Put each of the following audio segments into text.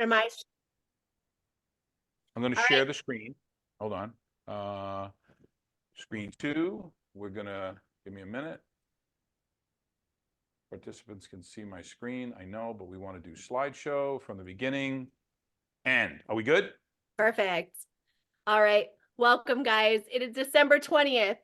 Am I? I'm going to All share right. the screen. Hold on. Screen two. We're going to give me a minute. Participants can see my screen. I know, but we want to do slideshow from the beginning. And are we good? Perfect. All right. Welcome, guys. It is December 20th.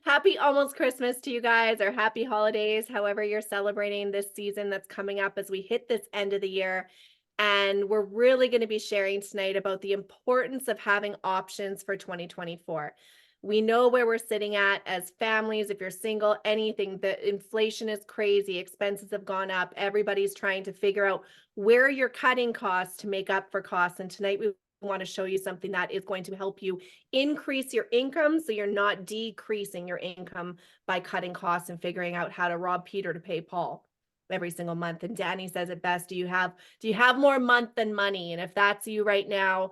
Happy almost Christmas to you guys, or happy holidays, however you're celebrating this season that's coming up as we hit this end of the year. And we're really going to be sharing tonight about the importance of having options for 2024. We know where we're sitting at as families. If you're single, anything, the inflation is crazy, expenses have gone up. Everybody's trying to figure out where you're cutting costs to make up for costs. And tonight we want to show you something that is going to help you increase your income so you're not decreasing your income by cutting costs and figuring out how to rob Peter to pay Paul every single month. And Danny says it best: do you have more month than money? And if that's you right now,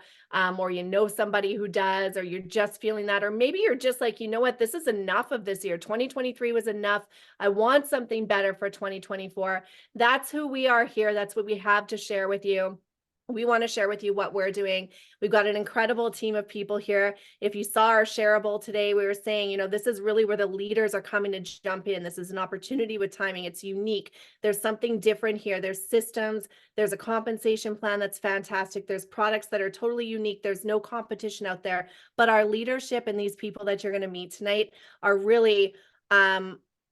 or you know somebody who does, or you're just feeling that, or maybe you're just like, you know what, this is enough of this year. 2023 was enough. I want something better for 2024. That's who we are here. That's what we have to share with you. We want to share with you what we're doing. We've got an incredible team of people here. If you saw our shareable today, we were saying, you know, this is really where the leaders are coming to jump in. This is an opportunity with timing. It's unique. There's something different here. There's systems. There's a compensation plan that's fantastic. There's products that are totally unique. There's no competition out there. But our leadership and these people that you're going to meet tonight are really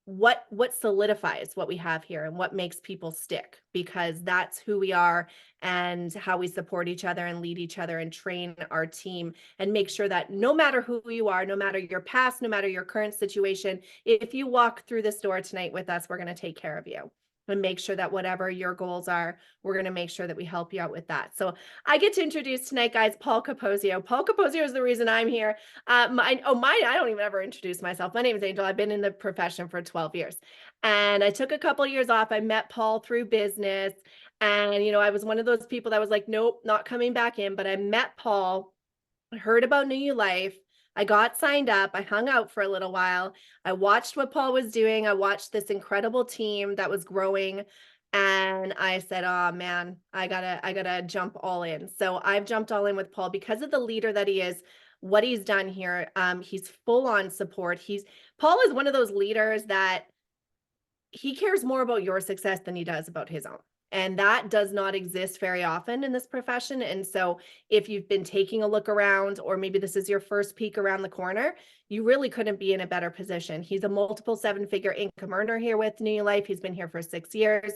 what solidifies what we have here and what makes people stick, because that's who we are and how we support each other and lead each other and train our team and make sure that no matter who you are, no matter your past, no matter your current situation, if you walk through this door tonight with us, we're going to take care of you and make sure that whatever your goals are, we're going to make sure that we help you out with that. So I get to introduce tonight, guys, Paul Capozio. Paul Capozio is the reason I'm here. I don't even ever introduce myself. My name is Angel. I've been in the profession for 12 years. And I took a couple of years off. I met Paul through business. And, you know, I was one of those people that was like, nope, not coming back in. But I met Paul, I heard about New You Life. I got signed up. I hung out for a little while. I watched what Paul was doing. I watched this incredible team that was growing. And I said, oh man, I gotta jump all in. So I've jumped all in with Paul because of the leader that he is, what he's done here. He's full on support. Paul is one of those leaders that he cares more about your success than he does about his own. And that does not exist very often in this profession. And so if you've been taking a look around, or maybe this is your first peek around the corner, you really couldn't be in a better position. He's a multiple seven-figure income earner here with New Life. He's been here for 6 years.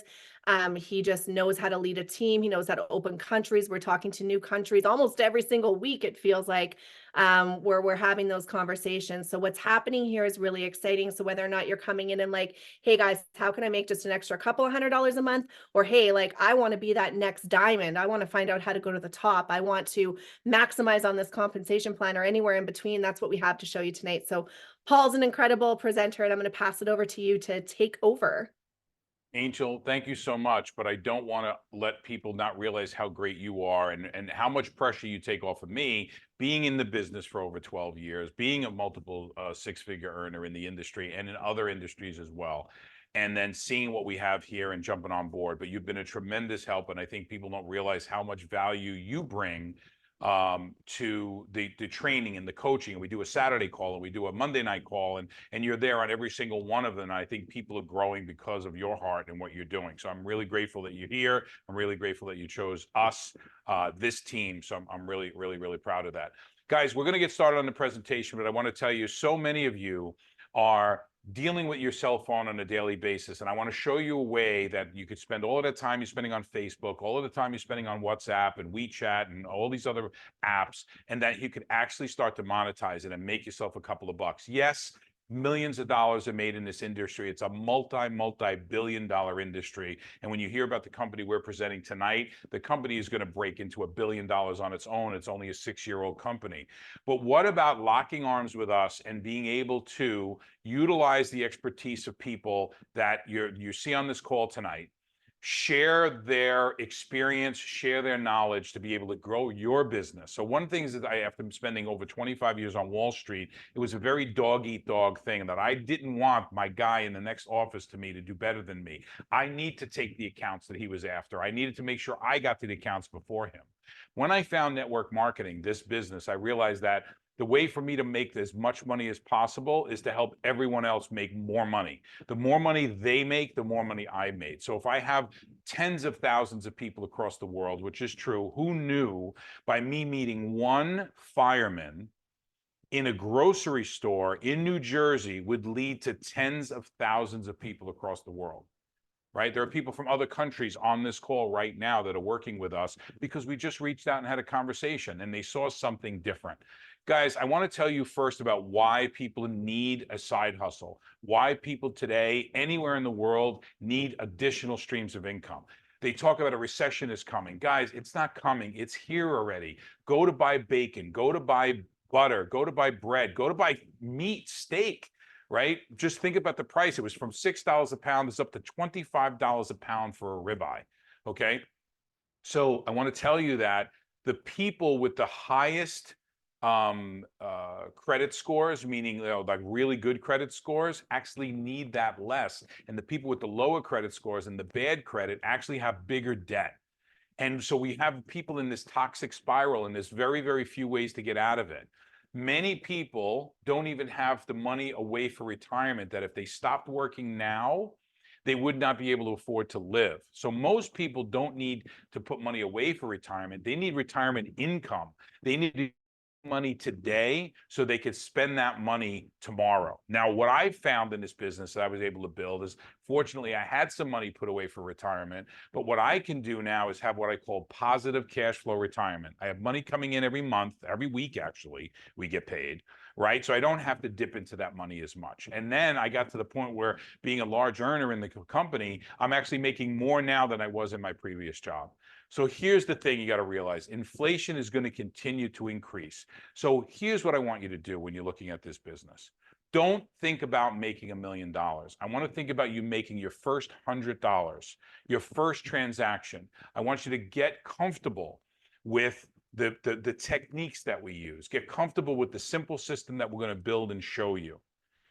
He just knows how to lead a team. He knows how to open countries. We're talking to new countries almost every single week, it feels like, where we're having those conversations. So what's happening here is really exciting. So whether or not you're coming in and like, hey guys, how can I make just an extra couple of $100 a month? Or hey, like, I want to be that next diamond. I want to find out how to go to the top. I want to maximize on this compensation plan, or anywhere in between. That's what we have to show you tonight. So Paul's an incredible presenter, and I'm going to pass it over to you to take over. Angel, thank you so much, but I don't want to let people not realize how great you are and how much pressure you take off of me, being in the business for over 12 years, being a multiple six-figure earner in the industry and in other industries as well, and then seeing what we have here and jumping on board. But you've been a tremendous help, and I think people don't realize how much value you bring to the training and the coaching. And we do a Saturday call and we do a Monday night call, and you're there on every single one of them. And I think people are growing because of your heart and what you're doing. So I'm really grateful that you're here. I'm really grateful that you chose us, this team. So I'm really, really, really proud of that. Guys, we're going to get started on the presentation, but I want to tell you, so many of you are dealing with your cell phone on a daily basis. And I want to show you a way that you could spend all of the time you're spending on Facebook, all of the time you're spending on WhatsApp and WeChat and all these other apps, and that you could actually start to monetize it and make yourself a couple of bucks. Yes, millions of dollars are made in this industry. It's a multi-billion-dollar industry. And when you hear about the company we're presenting tonight, the company is going to break into $1 billion on its own. It's only a 6-year-old company. But what about locking arms with us and being able to utilize the expertise of people that you see on this call tonight, share their experience, share their knowledge to be able to grow your business. So one thing is that after spending over 25 years on Wall Street, it was a very dog eat dog thing that I didn't want my guy in the next office to me to do better than me. I need to take the accounts that he was after. I needed to make sure I got to the accounts before him. When I found network marketing, this business, I realized that the way for me to make as much money as possible is to help everyone else make more money. The more money they make, the more money I made. So if I have tens of thousands of people across the world, which is true, who knew by me meeting one fireman in a grocery store in New Jersey would lead to tens of thousands of people across the world? Right? There are people from other countries on this call right now that are working with us because we just reached out and had a conversation and they saw something different. Guys, I want to tell you first about why people need a side hustle, why people today, anywhere in the world, need additional streams of income. They talk about a recession is coming. Guys, it's not coming. It's here already. Go to buy bacon, go to buy butter, go to buy bread, go to buy meat, steak. Right? Just think about the price. It was from $6 a pound. It's up to $25 a pound for a ribeye. Okay. So I want to tell you that the people with the highest credit scores, meaning like really good credit scores, actually need that less. And the people with the lower credit scores and the bad credit actually have bigger debt. And so we have people in this toxic spiral, and there's very, very few ways to get out of it. Many people don't even have the money away for retirement that if they stopped working now, they would not be able to afford to live. So most people don't need to put money away for retirement. They need retirement income. They need money today so they could spend that money tomorrow. Now, what I found in this business that I was able to build is, fortunately, I had some money put away for retirement, but what I can do now is have what I call positive cash flow retirement. I have money coming in every month, every week, actually, we get paid, right? So I don't have to dip into that money as much. And then I got to the point where, being a large earner in the company, I'm actually making more now than I was in my previous job. So here's the thing you got to realize: inflation is going to continue to increase. So here's what I want you to do when you're looking at this business. Don't think about making $1 million. I want to think about you making your first $100, your first transaction. I want you to get comfortable with the techniques that we use. Get comfortable with the simple system that we're going to build and show you.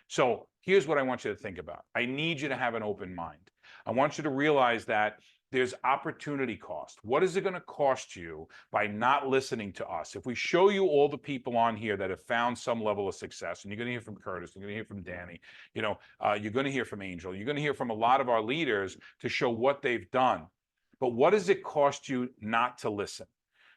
So here's what I want you to think about. I need you to have an open mind. I want you to realize that there's opportunity cost. What is it going to cost you by not listening to us? If we show you all the people on here that have found some level of success, and you're going to hear from Curtis, you're going to hear from Danny, you're going to hear from Angel, you're going to hear from a lot of our leaders to show what they've done. But what does it cost you not to listen?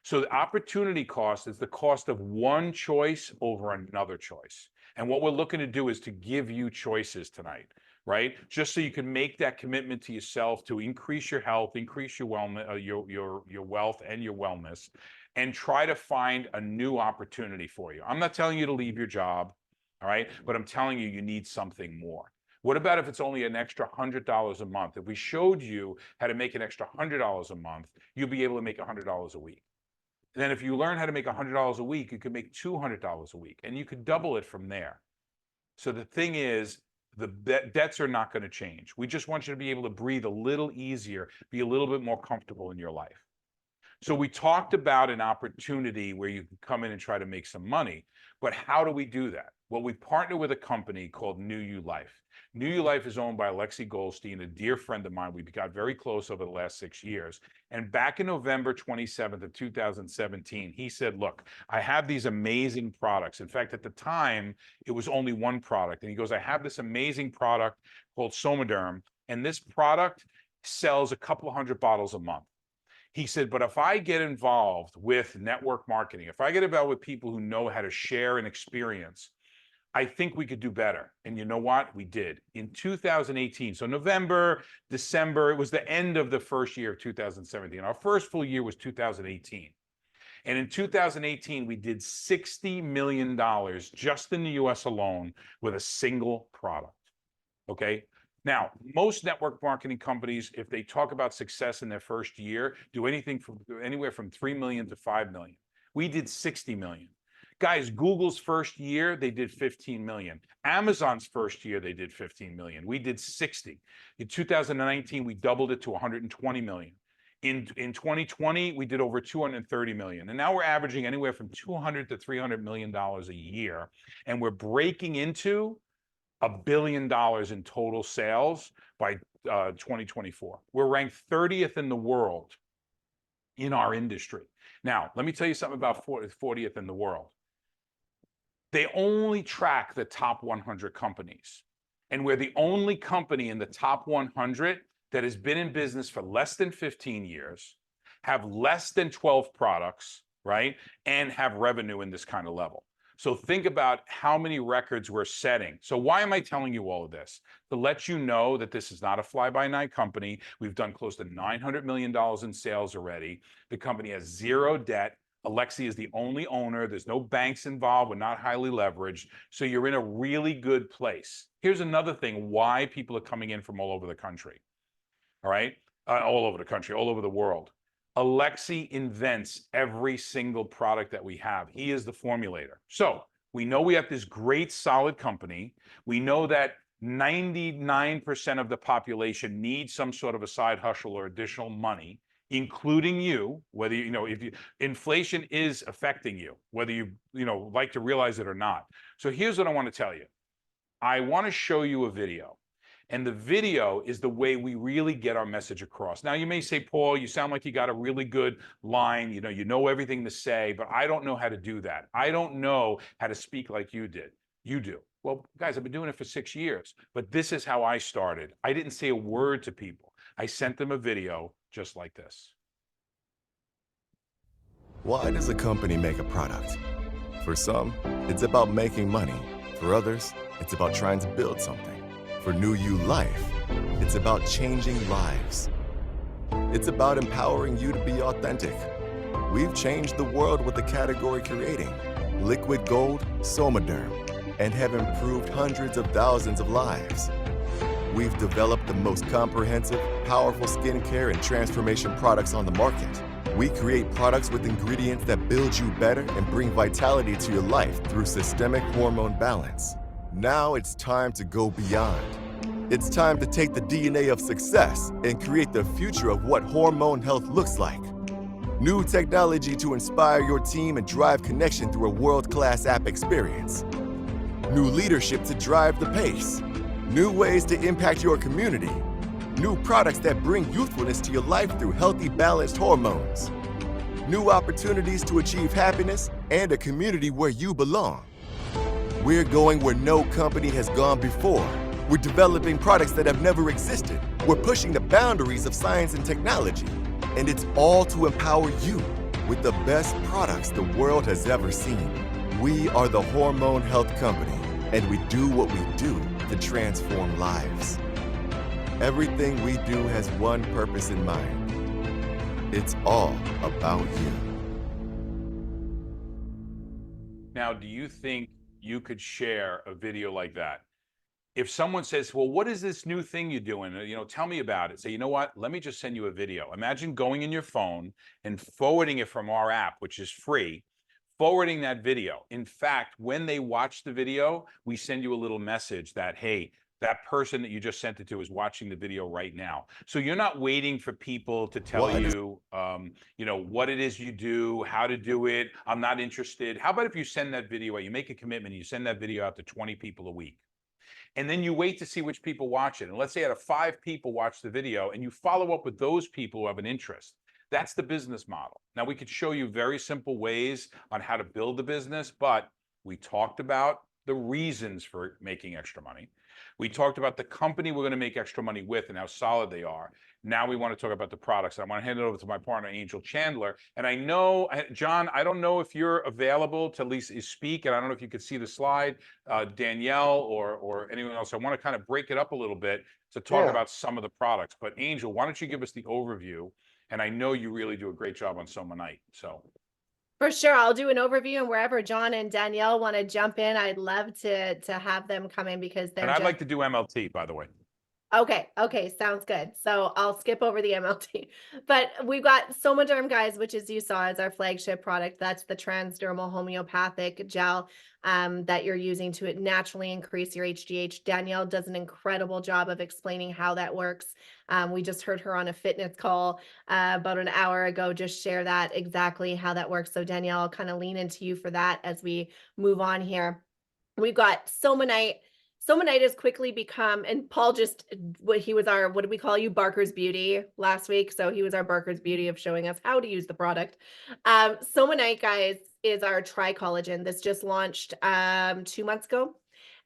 So the opportunity cost is the cost of one choice over another choice. And what we're looking to do is to give you choices tonight, right? Just so you can make that commitment to yourself to increase your health, increase your wellness, your wealth and your wellness, and try to find a new opportunity for you. I'm not telling you to leave your job, all right? But I'm telling you, you need something more. What about if it's only an extra $100 a month? If we showed you how to make an extra $100 a month, you'll be able to make $100 a week. And then if you learn how to make $100 a week, you could make $200 a week, and you could double it from there. So the thing is, the debts are not going to change. We just want you to be able to breathe a little easier, be a little bit more comfortable in your life. So we talked about an opportunity where you can come in and try to make some money, but how do we do that? Well, we partner with a company called New You Life. New You Life is owned by Alexi Goldstein, a dear friend of mine. We got very close over the last 6 years. And back in November 27th of 2017, he said, look, I have these amazing products. In fact, at the time, it was only one product. And he goes, I have this amazing product called Somaderm, and this product sells a couple of hundred bottles a month. He said, but if I get involved with network marketing, if I get involved with people who know how to share an experience, I think we could do better. And you know what? We did. In 2018, so November, December, it was the end of the first year of 2017. Our first full year was 2018. And in 2018, we did $60 million just in the US alone with a single product. Okay. Now, most network marketing companies, if they talk about success in their first year, do anything from anywhere from 3 million to 5 million. We did 60 million. Guys, Google's first year, they did 15 million. Amazon's first year, they did 15 million. We did 60. In 2019, we doubled it to 120 million. In 2020, we did over 230 million. And now we're averaging anywhere from 200 to $300 million a year. And we're breaking into $1 billion in total sales by 2024. We're ranked 30th in the world in our industry. Now, let me tell you something about 40th in the world. They only track the top 100 companies. And we're the only company in the top 100 that has been in business for less than 15 years, have less than 12 products, right? And have revenue in this kind of level. So think about how many records we're setting. So why am I telling you all of this? To let you know that this is not a fly-by-night company. We've done close to $900 million in sales already. The company has zero debt. Alexi is the only owner. There's no banks involved. We're not highly leveraged. So you're in a really good place. Here's another thing why people are coming in from all over the country. All right? All over the country, all over the world. Alexi invents every single product that we have. He is the formulator. So we know we have this great, solid company. We know that 99% of the population needs some sort of a side hustle or additional money, including you, whether inflation is affecting you, whether you like to realize it or not. So here's what I want to tell you. I want to show you a video. And the video is the way we really get our message across. Now, you may say, Paul, you sound like you got a really good line. You know everything to say, but I don't know how to do that. I don't know how to speak like you did. You do. Well, guys, I've been doing it for 6 years, but this is how I started. I didn't say a word to people. I sent them a video just like this. Why does a company make a product? For some, it's about making money. For others, it's about trying to build something. For New You Life, it's about changing lives. It's about empowering you to be authentic. We've changed the world with the category creating Liquid Gold, Somaderm, and have improved hundreds of thousands of lives. We've developed the most comprehensive, powerful skincare and transformation products on the market. We create products with ingredients that build you better and bring vitality to your life through systemic hormone balance. Now it's time to go beyond. It's time to take the DNA of success and create the future of what hormone health looks like. New technology to inspire your team and drive connection through a world-class app experience. New leadership to drive the pace. New ways to impact your community. New products that bring youthfulness to your life through healthy, balanced hormones. New opportunities to achieve happiness and a community where you belong. We're going where no company has gone before. We're developing products that have never existed. We're pushing the boundaries of science and technology. And it's all to empower you with the best products the world has ever seen. We are the Hormone Health Company, and we do what we do to transform lives. Everything we do has one purpose in mind. It's all about you. Now, do you think you could share a video like that? If someone says, well, what is this new thing you're doing? Tell me about it. Say, you know what? Let me just send you a video. Imagine going in your phone and forwarding it from our app, which is free, forwarding that video. In fact, when they watch the video, we send you a little message that, hey, that person that you just sent it to is watching the video right now. So you're not waiting for people to tell you, what it is you do, how to do it. I'm not interested. How about if you send that video out, you make a commitment, and you send that video out to 20 people a week. And then you wait to see which people watch it. And let's say out of 5 people watch the video, and you follow up with those people who have an interest. That's the business model. Now, we could show you very simple ways on how to build the business, but we talked about the reasons for making extra money. We talked about the company we're going to make extra money with and how solid they are. Now we want to talk about the products. I want to hand it over to my partner, Angel Chandler. And I know, John, I don't know if you're available to at least speak, and I don't know if you could see the slide, Danielle or anyone else. I want to kind of break it up a little bit to talk about some of the products. But Angel, why don't you give us the overview? And I know you really do a great job on Somanite. So. For sure. I'll do an overview, and wherever John and Danielle want to jump in, I'd love to have them come in because they're And I'd like to do MLT, by the way. Okay, okay, sounds good. So I'll skip over the MLT. But we've got Somaderm, guys, which as you saw is our flagship product. That's the transdermal homeopathic gel that you're using to naturally increase your HGH. Danielle does an incredible job of explaining how that works. We just heard her on a fitness call about an hour ago, just share that exactly how that works. So Danielle, I'll kind of lean into you for that as we move on here. We've got Somanite. Somanite has quickly become, and Paul just, he was our, what did we call you? Barker's Beauty last week. So he was our Barker's Beauty of showing us how to use the product. Somanite, guys, is our tri-collagen. This just launched 2 months ago.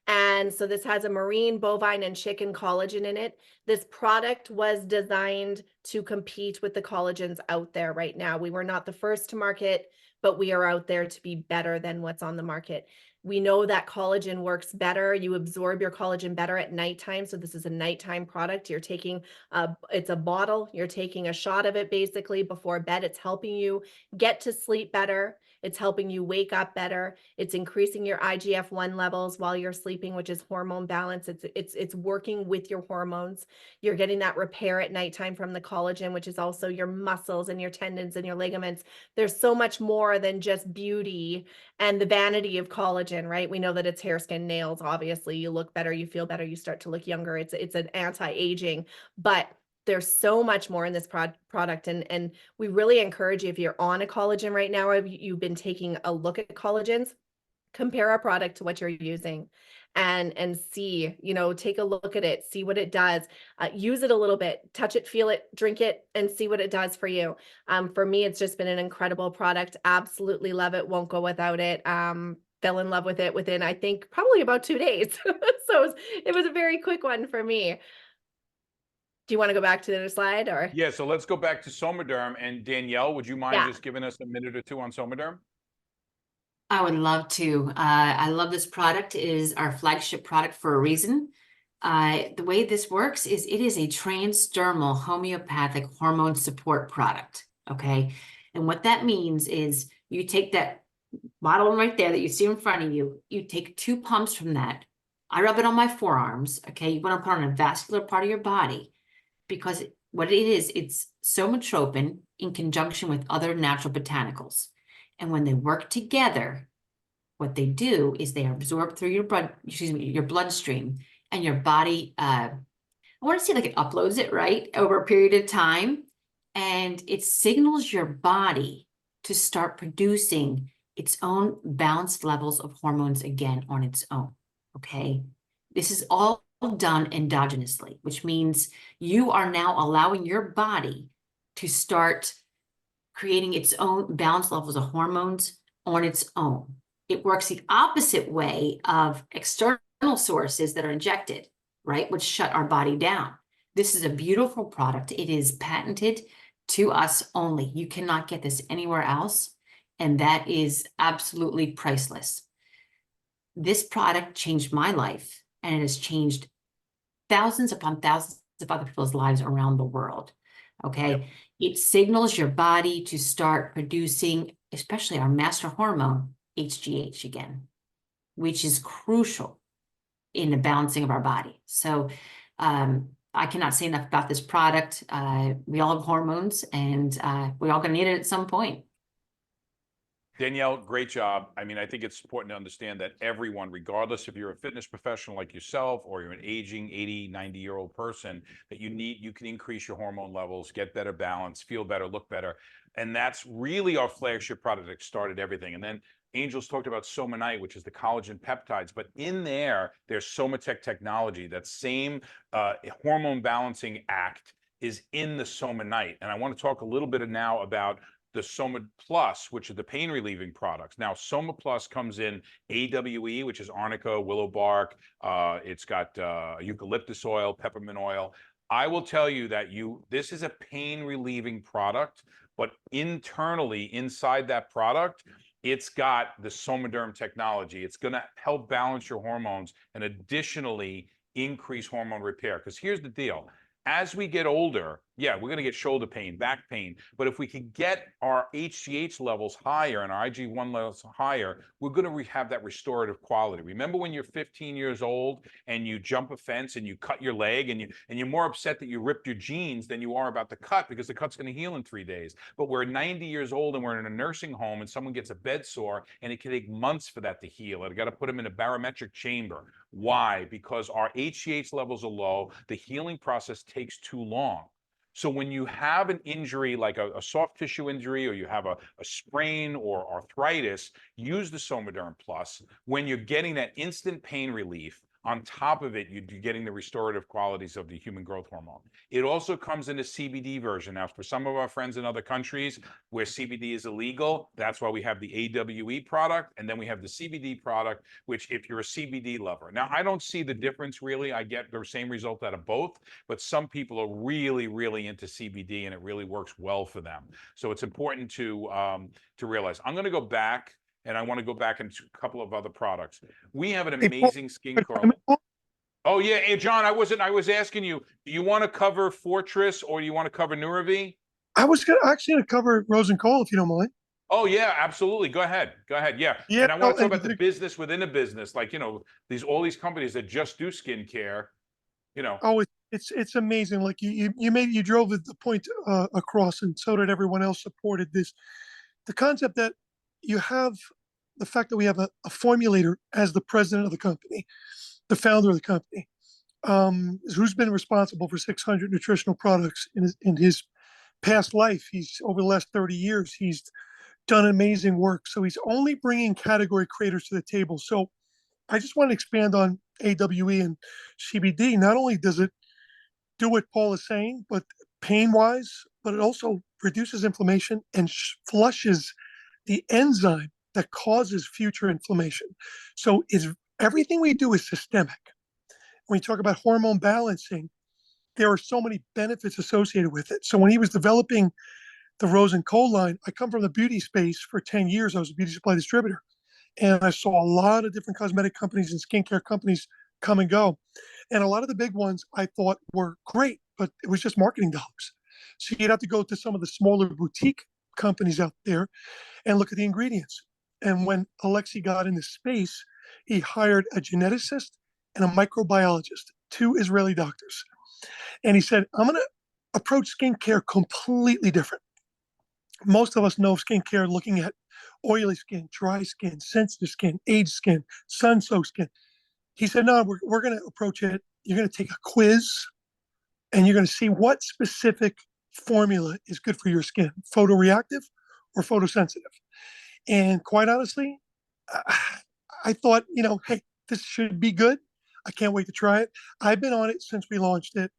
And so this has a marine, bovine, and chicken collagen in it. This product was designed to compete with the collagens out there right now. We were not the first to market, but we are out there to be better than what's on the market. We know that collagen works better. You absorb your collagen better at nighttime. So this is a nighttime product. You're taking, it's a bottle. You're taking a shot of it basically before bed. It's helping you get to sleep better. It's helping you wake up better. It's increasing your IGF-1 levels while you're sleeping, which is hormone balance. It's working with your hormones. You're getting that repair at nighttime from the collagen, which is also your muscles and your tendons and your ligaments. There's so much more than just beauty and the vanity of collagen, right? We know that it's hair, skin, nails. Obviously, you look better, you feel better, you start to look younger. It's an anti-aging, but there's so much more in this product. And we really encourage you, if you're on a collagen right now, or you've been taking a look at collagens, compare our product to what you're using and see, take a look at it, see what it does, use it a little bit, touch it, feel it, drink it, and see what it does for you. For me, it's just been an incredible product. Absolutely love it. Won't go without it. Fell in love with it within, I think, probably about 2 days. So it was a very quick one for me. Do you want to go back to the other slide or? Yeah, so let's go back to Somaderm. And Danielle, would you mind Yeah. just giving us a minute or two on Somaderm? I would love to. I love this product. It is our flagship product for a reason. The way this works is it is a transdermal homeopathic hormone support product. Okay. And what that means is you take that bottle right there that you see in front of you, you take 2 pumps from that. I rub it on my forearms. Okay. You want to put on a vascular part of your body because what it is, it's somatropin in conjunction with other natural botanicals. And when they work together, what they do is they absorb through your bloodstream, and your body, I want to say like it uploads it, right, over a period of time. And it signals your body to start producing its own balanced levels of hormones again on its own. Okay. This is all done endogenously, which means you are now allowing your body to start creating its own balanced levels of hormones on its own. It works the opposite way of external sources that are injected, right, which shut our body down. This is a beautiful product. It is patented to us only. You cannot get this anywhere else, and that is absolutely priceless. This product changed my life, and it has changed thousands upon thousands of other people's lives around the world. Okay. Yep. It signals your body to start producing, especially our master hormone, HGH again, which is crucial in the balancing of our body. So I cannot say enough about this product. We all have hormones, and we're all going to need it at some point. Danielle, great job. I mean, I think it's important to understand that everyone, regardless if you're a fitness professional like yourself or you're an aging 80, 90-year-old person, that you can increase your hormone levels, get better balance, feel better, look better. And that's really our flagship product that started everything. And then Angel's talked about Somanite, which is the collagen peptides, but in there's Somatech technology. That same hormone balancing act is in the Somanite. And I want to talk a little bit now about the Soma Plus, which are the pain relieving products. Now, Soma Plus comes in AWE, which is arnica, willow bark. It's got eucalyptus oil, peppermint oil. I will tell you that this is a pain relieving product, but internally inside that product, it's got the Somaderm technology. It's going to help balance your hormones and additionally increase hormone repair. Because here's the deal. As we get older, Yeah, we're going to get shoulder pain, back pain. But if we can get our HGH levels higher and our IG1 levels higher, we're going to have that restorative quality. Remember when you're 15 years old and you jump a fence and you cut your leg and you're more upset that you ripped your jeans than you are about the cut because the cut's going to heal in 3 days. But we're 90 years old and we're in a nursing home and someone gets a bed sore and it can take months for that to heal. I got to put them in a barometric chamber. Why? Because our HGH levels are low. The healing process takes too long. So when you have an injury like a soft tissue injury or you have a sprain or arthritis, use the Somaderm Plus. When you're getting that instant pain relief, on top of it, you're getting the restorative qualities of the human growth hormone. It also comes in a CBD version. Now, for some of our friends in other countries where CBD is illegal, that's why we have the AWE product, and then we have the CBD product, which if you're a CBD lover. Now, I don't see the difference really. I get the same result out of both, but some people are really, really into CBD and it really works well for them. So it's important to realize. I'm going to go back and I want to go back into a couple of other products. We have an Hey, Paul, amazing skincare. Oh yeah, hey, John, I was asking you, do you want to cover Fortress or do you want to cover Nuravie? I was actually going to cover Rose and Cole, if you don't mind. Oh yeah, absolutely. Go ahead. Go ahead. Yeah. Yeah, And I want to no, talk and about the business within a business, like, all these companies that just do skincare, oh, it's amazing. Like you drove the point across, and so did everyone else supported this. The concept that you have the fact that we have a formulator as the president of the company, the founder of the company, who's been responsible for 600 nutritional products in his past life. He's over the last 30 years, he's done amazing work. So he's only bringing category creators to the table. So I just want to expand on AWE and CBD. Not only does it do what Paul is saying, but pain wise, but it also reduces inflammation and flushes the enzyme that causes future inflammation. So it's everything we do is systemic. When you talk about hormone balancing, there are so many benefits associated with it. So when he was developing the Rose and Cole line, I come from the beauty space for 10 years. I was a beauty supply distributor. And I saw a lot of different cosmetic companies and skincare companies come and go. And a lot of the big ones I thought were great, but it was just marketing dollars. So you'd have to go to some of the smaller boutique companies out there and look at the ingredients. And when Alexi got in this space, he hired a geneticist and a microbiologist, 2 Israeli doctors. And he said, I'm going to approach skincare completely different. Most of us know skincare looking at oily skin, dry skin, sensitive skin, aged skin, sun-soaked skin. He said, no, we're going to approach it. You're going to take a quiz and you're going to see what specific formula is good for your skin, photoreactive or photosensitive. And quite honestly, I thought, hey, this should be good. I can't wait to try it. I've been on it since we launched it.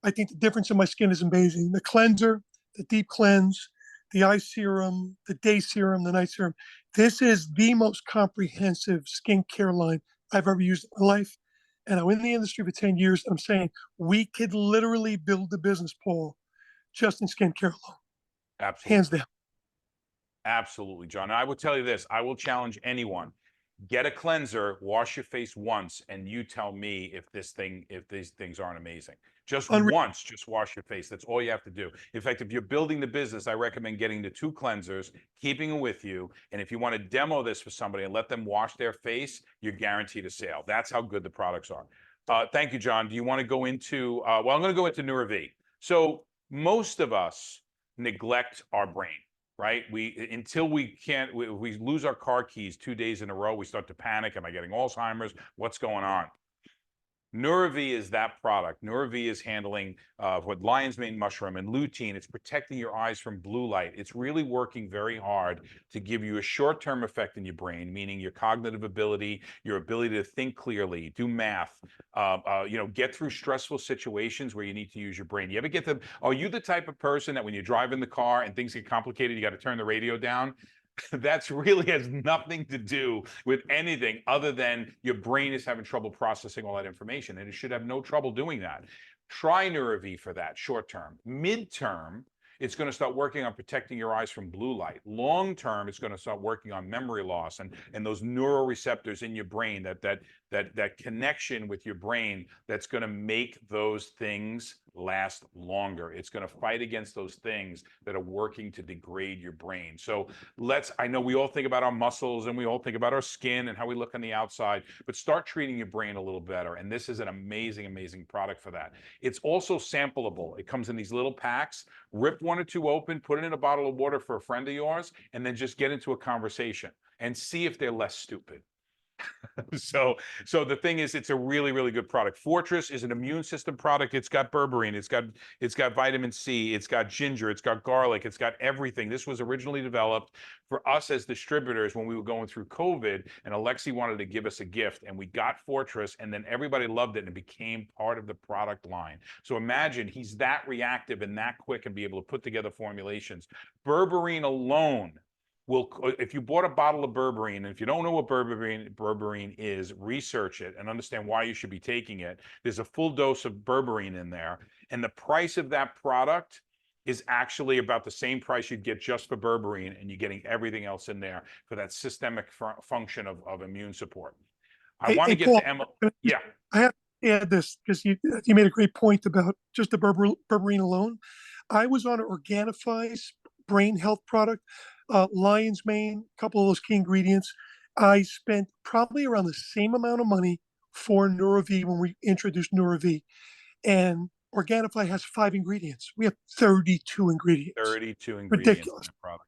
I think the difference in my skin is amazing. The cleanser, the deep cleanse, the eye serum, the day serum, the night serum. This is the most comprehensive skincare line I've ever used in my life. And I'm in the industry for 10 years. And I'm saying we could literally build a business, Paul, just in skincare alone. Absolutely. Hands down. Absolutely, John. I will tell you this. I will challenge anyone. Get a cleanser, wash your face once, and you tell me if these things aren't amazing. Just once, just wash your face. That's all you have to do. In fact, if you're building the business, I recommend getting the 2 cleansers, keeping them with you. And if you want to demo this for somebody and let them wash their face, you're guaranteed a sale. That's how good the products are. Thank you, John. Do you want to go into, well, I'm going to go into Nuravie. So most of us neglect our brain. Right? Until we lose our car keys 2 days in a row, we start to panic. Am I getting Alzheimer's? What's going on? Nuravie is that product. Nuravie is handling what lion's mane mushroom and lutein. It's protecting your eyes from blue light. It's really working very hard to give you a short-term effect in your brain, meaning your cognitive ability, your ability to think clearly, do math, get through stressful situations where you need to use your brain. You ever get them? Are you the type of person that when you drive in the car and things get complicated, you got to turn the radio down? That's really has nothing to do with anything other than your brain is having trouble processing all that information, and it should have no trouble doing that. Try Nuravie for that short term. Mid-term, it's going to start working on protecting your eyes from blue light. Long term, it's going to start working on memory loss and those neuroreceptors in your brain, that connection with your brain that's going to make those things last longer. It's going to fight against those things that are working to degrade your brain. So I know we all think about our muscles and we all think about our skin and how we look on the outside, but start treating your brain a little better. And this is an amazing, amazing product for that. It's also sampleable. It comes in these little packs. Rip 1 or 2 open, put it in a bottle of water for a friend of yours, and then just get into a conversation and see if they're less stupid. So the thing is, it's a really, really good product. Fortress is an immune system product. It's got berberine, it's got vitamin C, it's got ginger, it's got garlic, it's got everything. This was originally developed for us as distributors when we were going through COVID, and Alexi wanted to give us a gift, and we got Fortress, and then everybody loved it, and it became part of the product line. So imagine he's that reactive and that quick and be able to put together formulations. Berberine alone if you bought a bottle of berberine, and if you don't know what berberine is, research it and understand why you should be taking it. There's a full dose of berberine in there, and the price of that product is actually about the same price you'd get just for berberine, and you're getting everything else in there for that systemic function of immune support. I want to get Paul, to Emma. Yeah. I have to add this because you made a great point about just the berberine alone. I was on an Organifi's brain health product, lion's mane, a couple of those key ingredients. I spent probably around the same amount of money for NeuroV when we introduced NeuroV, and Organifi has 5 ingredients. We have 32 ingredients. 32 ingredients Ridiculous. in the product.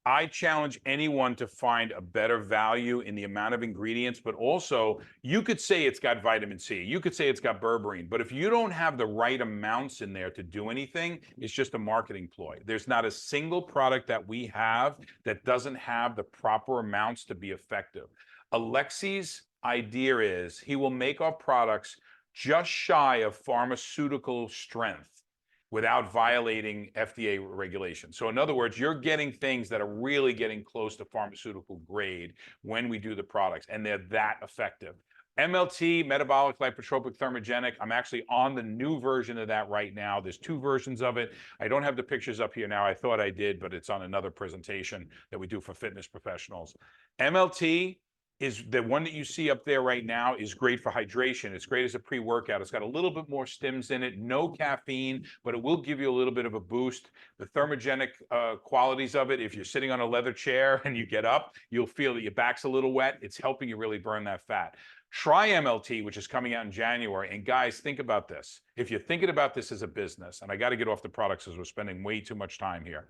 I challenge anyone to find a better value in the amount of ingredients, but also you could say it's got vitamin C, you could say it's got berberine, but if you don't have the right amounts in there to do anything, it's just a marketing ploy. There's not a single product that we have that doesn't have the proper amounts to be effective. Alexi's idea is he will make our products just shy of pharmaceutical strength without violating FDA regulations. So in other words, you're getting things that are really getting close to pharmaceutical grade when we do the products, and they're that effective. MLT, metabolic lipotropic thermogenic, I'm actually on the new version of that right now. There's 2 versions of it. I don't have the pictures up here now. I thought I did, but it's on another presentation that we do for fitness professionals. MLT is the one that you see up there right now is great for hydration. It's great as a pre-workout. It's got a little bit more stims in it, no caffeine, but it will give you a little bit of a boost. The thermogenic qualities of it, if you're sitting on a leather chair and you get up, you'll feel that your back's a little wet. It's helping you really burn that fat. Try MLT, which is coming out in January. And guys, think about this. If you're thinking about this as a business, and I got to get off the products as we're spending way too much time here.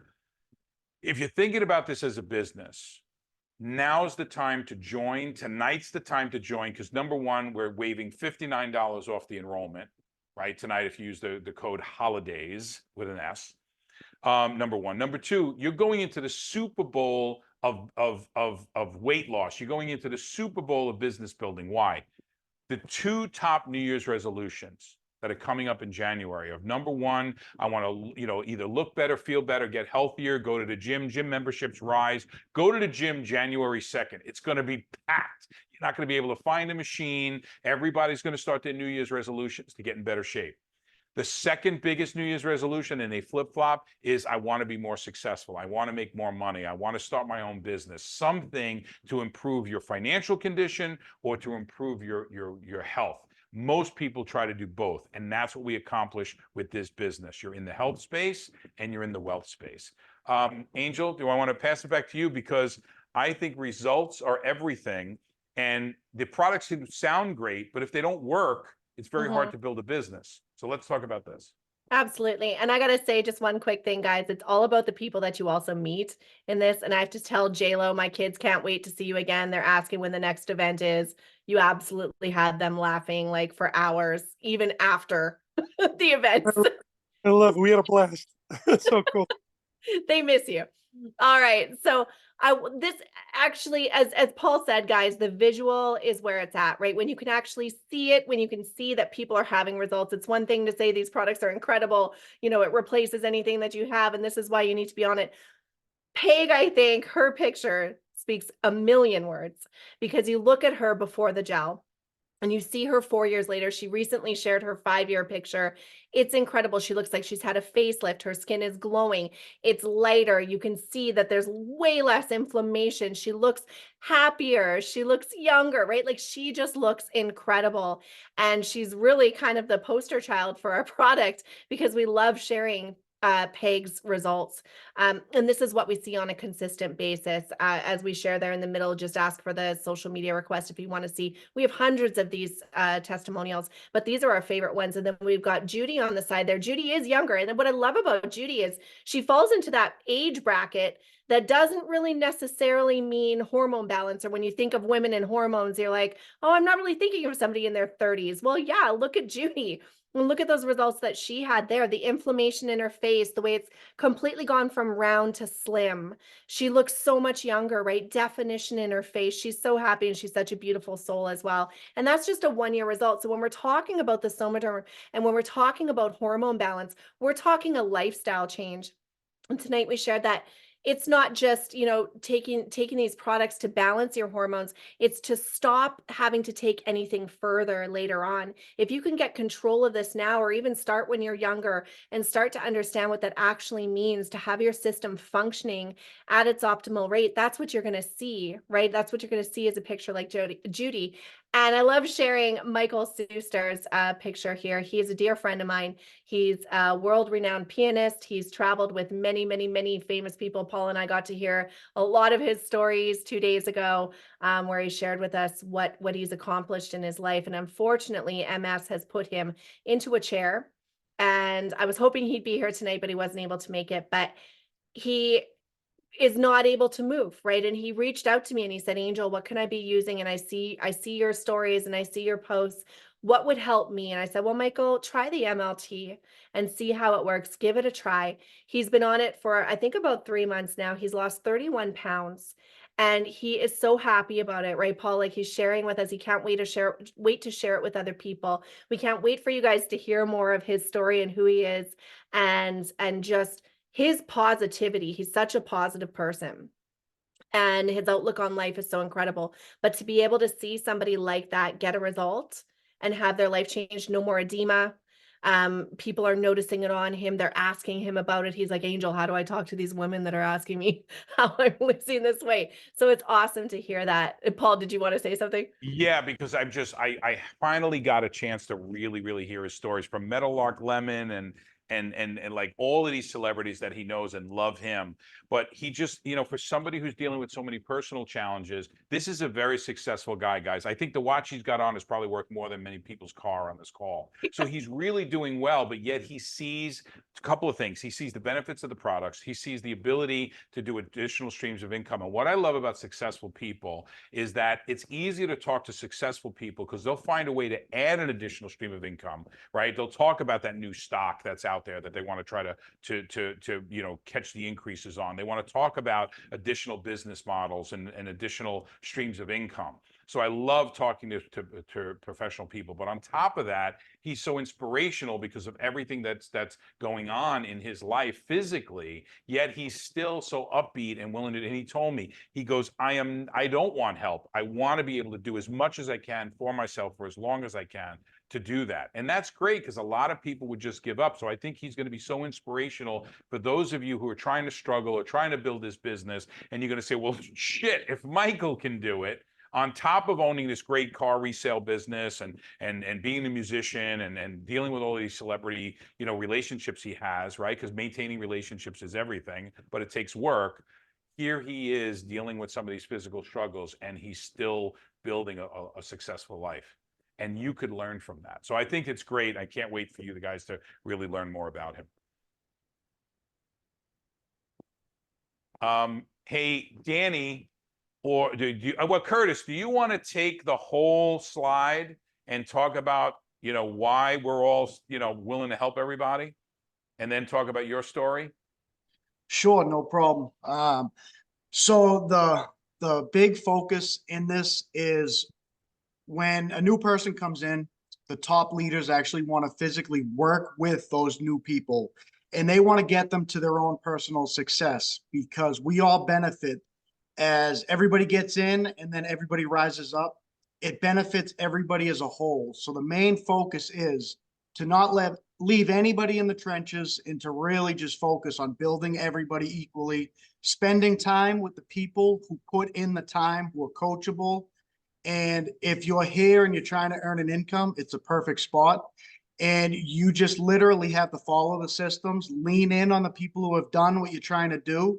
If you're thinking about this as a business, now's the time to join. Tonight's the time to join because number one, we're waiving $59 off the enrollment, right? Tonight, if you use the code HOLIDAYS with an S, number one. Number two, you're going into the Super Bowl of weight loss. You're going into the Super Bowl of business building. Why? The 2 top New Year's resolutions that are coming up in January of number one, I want to, either look better, feel better, get healthier, go to the gym. Gym memberships rise. Go to the gym January 2nd. It's going to be packed. You're not going to be able to find a machine. Everybody's going to start their New Year's resolutions to get in better shape. The second biggest New Year's resolution, and they flip-flop, is I want to be more successful. I want to make more money. I want to start my own business. Something to improve your financial condition or to improve your health. Most people try to do both, and that's what we accomplish with this business. You're in the health space and you're in the wealth space. Angel, do I want to pass it back to you? Because I think results are everything, and the products can sound great, but if they don't work, it's very hard to build a business. So let's talk about this. Absolutely. And I got to say just one quick thing, guys. It's all about the people that you also meet in this. And I have to tell JLo, my kids can't wait to see you again. They're asking when the next event is. You absolutely had them laughing like for hours, even after the event. I love it. We had a blast. That's so cool. They miss you. All right. So this actually, as Paul said, guys, the visual is where it's at, right? When you can actually see it, when you can see that people are having results. It's one thing to say these products are incredible. It replaces anything that you have. And this is why you need to be on it. Peg, I think her picture speaks a million words because you look at her before the gel. And you see her 4 years later. She recently shared her 5-year picture. It's incredible. She looks like she's had a facelift. Her skin is glowing. It's lighter. You can see that there's way less inflammation. She looks happier. She looks younger, right? Like she just looks incredible. And she's really kind of the poster child for our product because we love sharing Peg's results. And this is what we see on a consistent basis. As we share there in the middle, just ask for the social media request if you want to see. We have hundreds of these testimonials, but these are our favorite ones. And then we've got Judy on the side there. Judy is younger. And what I love about Judy is she falls into that age bracket that doesn't really necessarily mean hormone balance. Or when you think of women and hormones, you're like, oh, I'm not really thinking of somebody in their 30s. Well, yeah, look at Judy. And look at those results that she had there, the inflammation in her face, the way it's completely gone from round to slim. She looks so much younger, right? Definition in her face. She's so happy and she's such a beautiful soul as well. And that's just a 1-year result. So when we're talking about the Somaderm and when we're talking about hormone balance, we're talking a lifestyle change. And tonight we shared that it's not just, you know, taking these products to balance your hormones. It's to stop having to take anything further later on. If you can get control of this now, or even start when you're younger and start to understand what that actually means to have your system functioning at its optimal rate, that's what you're going to see, right? That's what you're going to see as a picture like Judy. And I love sharing Michael Suster's picture here. He's a dear friend of mine. He's a world-renowned pianist. He's traveled with many, many, many famous people. Paul and I got to hear a lot of his stories 2 days ago, where he shared with us what he's accomplished in his life. And unfortunately, MS has put him into a chair. And I was hoping he'd be here tonight, but he wasn't able to make it. But he is not able to move, right? And he reached out to me and he said, Angel, what can I be using? And I see your stories and I see your posts. What would help me? And I said, well, Michael, try the MLT and see how it works. Give it a try. He's been on it for, I think, about 3 months now. He's lost 31 pounds and he is so happy about it, right, Paul? Like he's sharing with us. He can't wait to share it with other people. We can't wait for you guys to hear more of his story and who he is and just his positivity. He's such a positive person and his outlook on life is so incredible. But to be able to see somebody like that get a result and have their life changed, no more edema. People are noticing it on him. They're asking him about it. He's like, Angel, how do I talk to these women that are asking me how I'm losing this weight? So it's awesome to hear that. Paul, did you want to say something? Yeah, because I finally got a chance to really hear his stories from Meadowlark Lemon and like all of these celebrities that he knows and love him. But he just, you know, for somebody who's dealing with so many personal challenges, this is a very successful guy, guys. I think the watch he's got on is probably worth more than many people's car on this call. So he's really doing well, but yet he sees a couple of things. He sees the benefits of the products. He sees the ability to do additional streams of income. And what I love about successful people is that it's easier to talk to successful people because they'll find a way to add an additional stream of income, right? They'll talk about that new stock that's out there that they want to try to you know, catch the increases on. They want to talk about additional business models and additional streams of income. So I love talking to professional people. But on top of that, he's so inspirational because of everything that's going on in his life physically, yet he's still so upbeat and willing to, and he told me, he goes, I don't want help. I want to be able to do as much as I can for myself for as long as I can to do that. And that's great because a lot of people would just give up. So I think he's going to be so inspirational for those of you who are trying to struggle or trying to build this business. And you're going to say, well, shit, if Michael can do it, on top of owning this great car resale business and being a musician and dealing with all these celebrity, you know, relationships he has, right? Because maintaining relationships is everything, but it takes work. Here he is dealing with some of these physical struggles and he's still building a successful life. And you could learn from that. So I think it's great. I can't wait for you guys to really learn more about him. Hey, Danny, or Curtis, do you want to take the whole slide and talk about, you know, why we're all, you know, willing to help everybody, and then talk about your story? Sure, no problem. So the big focus in this is when a new person comes in, the top leaders actually want to physically work with those new people and they want to get them to their own personal success because we all benefit as everybody gets in and then everybody rises up. it benefits everybody as a whole. So the main focus is to not leave anybody in the trenches and to really just focus on building everybody equally, spending time with the people who put in the time, who are coachable. And if you're here and you're trying to earn an income, it's a perfect spot. And you just literally have to follow the systems, lean in on the people who have done what you're trying to do,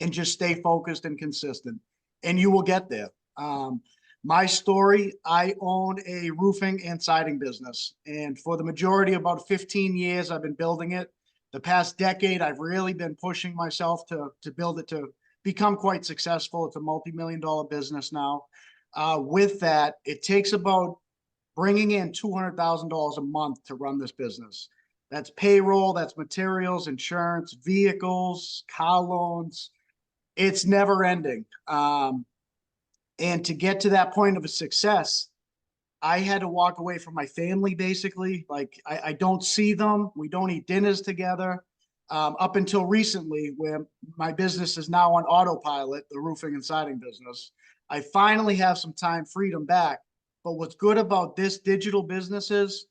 and just stay focused and consistent, and you will get there. My story, I own a roofing and siding business, and for the majority, about 15 years, I've been building it. The past decade, I've really been pushing myself to build it to become quite successful. It's a multi-million-dollar business now. With that, it takes about bringing in $200,000 a month to run this business. That's payroll, that's materials, insurance, vehicles, car loans. It's never ending. And to get to that point of a success, I had to walk away from my family, basically. Like, I don't see them. We don't eat dinners together. Up until recently, where my business is now on autopilot, the roofing and siding business, I finally have some time freedom back. But what's good about this digital business is,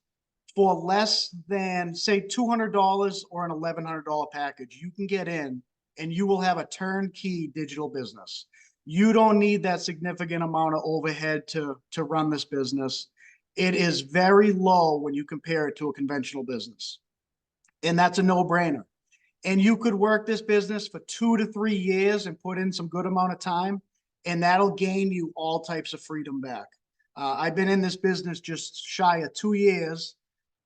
for less than, say, $200 or an $1,100 package, you can get in and you will have a turnkey digital business. You don't need that significant amount of overhead to run this business. It is very low when you compare it to a conventional business. And that's a no-brainer. And you could work this business for 2 to 3 years and put in some good amount of time, and that'll gain you all types of freedom back. I've been in this business just shy of 2 years,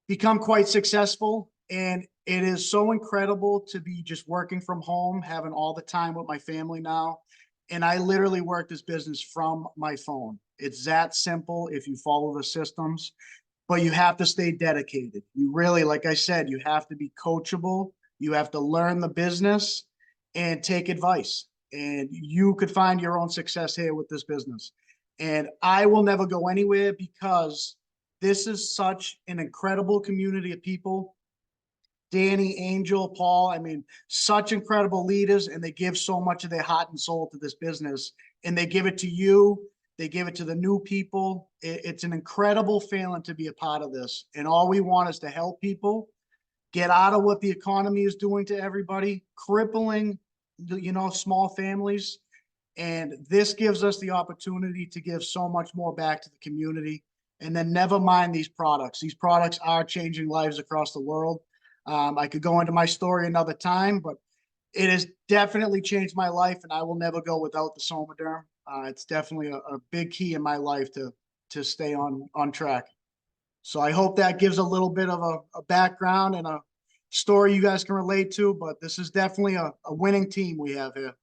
become quite successful, and it is so incredible to be just working from home, having all the time with my family now. And I literally work this business from my phone. It's that simple if you follow the systems, but you have to stay dedicated. You really, like I said, you have to be coachable. You have to learn the business and take advice. And you could find your own success here with this business. And I will never go anywhere, because this is such an incredible community of people. Danny, Angel, Paul, I mean, such incredible leaders, and they give so much of their heart and soul to this business, and they give it to you. They give it to the new people. It's an incredible feeling to be a part of this. And all we want is to help people get out of what the economy is doing to everybody, crippling, small families. And this gives us the opportunity to give so much more back to the community. And then never mind these products. These products are changing lives across the world. I could go into my story another time, but it has definitely changed my life, and I will never go without the Somaderm. It's definitely a big key in my life to stay on track. So I hope that gives a little bit of a background and a story you guys can relate to, but this is definitely a winning team we have here.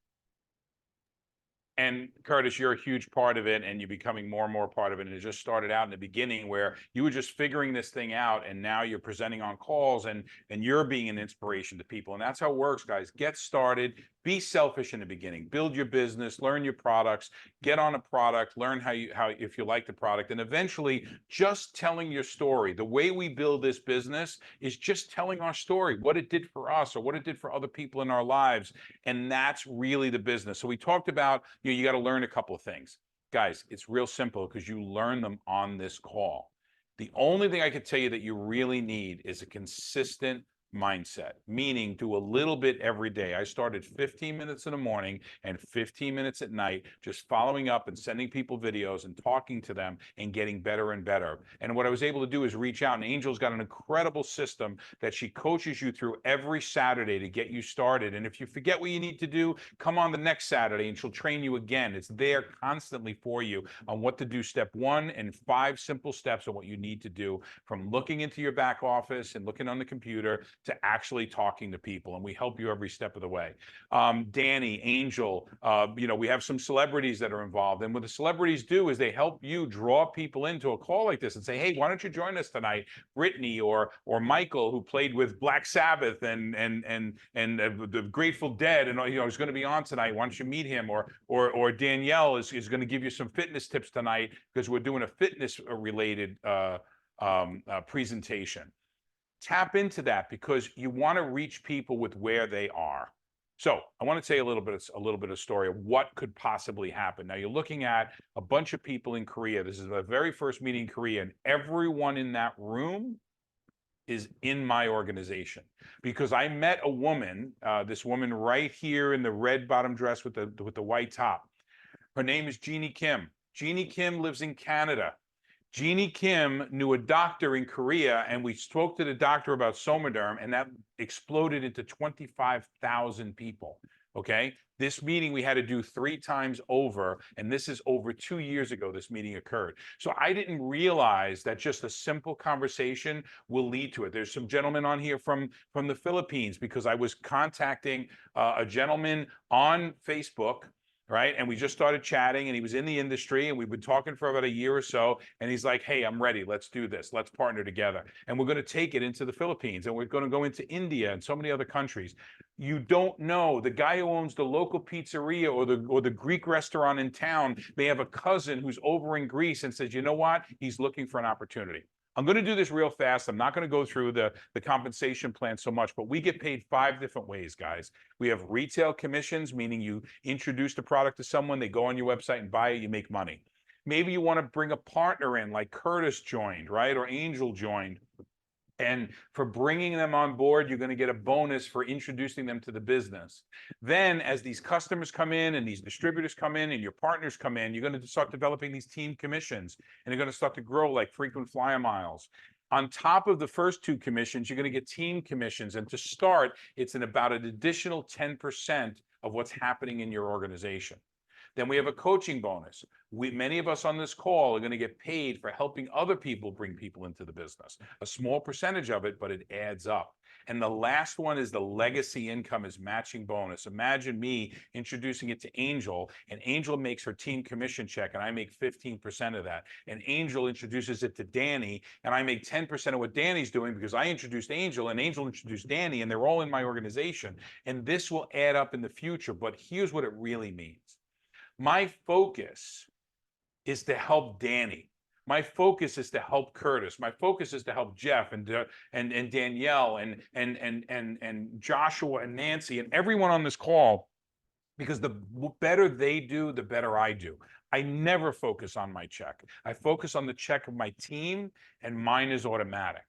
And Curtis, you're a huge part of it, and you're becoming more and more part of it. And it just started out in the beginning where you were just figuring this thing out, and now you're presenting on calls, and you're being an inspiration to people. And that's how it works, guys. Get started. Be selfish in the beginning. Build your business, learn your products, get on a product, learn how if you like the product, and eventually just telling your story. The way we build this business is just telling our story, what it did for us or what it did for other people in our lives. And that's really the business. So we talked about, you got to learn a couple of things. Guys, it's real simple because you learn them on this call. The only thing I could tell you that you really need is a consistent mindset, meaning do a little bit every day. I started 15 minutes in the morning and 15 minutes at night, just following up and sending people videos and talking to them and getting better and better. And what I was able to do is reach out, and Angel's got an incredible system that she coaches you through every Saturday to get you started. And if you forget what you need to do, come on the next Saturday and she'll train you again. It's there constantly for you on what to do, step 1, and 5 simple steps on what you need to do, from looking into your back office and looking on the computer to actually talking to people, and we help you every step of the way. Danny, Angel, we have some celebrities that are involved, and what the celebrities do is they help you draw people into a call like this and say, hey, why don't you join us tonight? Brittany or Michael, who played with Black Sabbath and the Grateful Dead, and is going to be on tonight. Why don't you meet him? Or Danielle is going to give you some fitness tips tonight because we're doing a fitness related presentation. Tap into that because you want to reach people with where they are. So I want to tell you a little bit of story of what could possibly happen. Now you're looking at a bunch of people in Korea. This is the very first meeting in Korea, and everyone in that room is in my organization because I met a woman, this woman right here in the red bottom dress with the white top. Her name is Jeannie Kim. Jeannie Kim lives in Canada. Jeannie Kim knew a doctor in Korea, and we spoke to the doctor about Somaderm, and that exploded into 25,000 people. Okay. This meeting we had to do 3 times over, and this is over 2 years ago this meeting occurred. So I didn't realize that just a simple conversation will lead to it. There's some gentlemen on here from the Philippines because I was contacting a gentleman on Facebook, right? And we just started chatting, and he was in the industry, and we've been talking for about a year or so. And he's like, hey, I'm ready. Let's do this. Let's partner together. And we're going to take it into the Philippines, and we're going to go into India and so many other countries. You don't know. The guy who owns the local pizzeria or the Greek restaurant in town may have a cousin who's over in Greece and says, you know what? He's looking for an opportunity. I'm going to do this real fast. I'm not going to go through the compensation plan so much, but we get paid 5 different ways, guys. We have retail commissions, meaning you introduce the product to someone, they go on your website and buy it, you make money. Maybe you want to bring a partner in, like Curtis joined, right? Or Angel joined. And for bringing them on board, you're going to get a bonus for introducing them to the business. Then as these customers come in and these distributors come in and your partners come in, you're going to start developing these team commissions, and they're going to start to grow like frequent flyer miles. On top of the first 2 commissions, you're going to get team commissions. And to start, it's in about an additional 10% of what's happening in your organization. Then we have a coaching bonus. Many of us on this call are going to get paid for helping other people bring people into the business. A small percentage of it, but it adds up. And the last one is the legacy income is matching bonus. Imagine me introducing it to Angel, and Angel makes her team commission check, and I make 15% of that. And Angel introduces it to Danny, and I make 10% of what Danny's doing because I introduced Angel, and Angel introduced Danny, and they're all in my organization. And this will add up in the future, but here's what it really means. My focus is to help Danny. My focus is to help Curtis. My focus is to help Jeff and Danielle and Joshua and Nancy and everyone on this call, because the better they do, the better I do. I never focus on my check. I focus on the check of my team, and mine is automatic.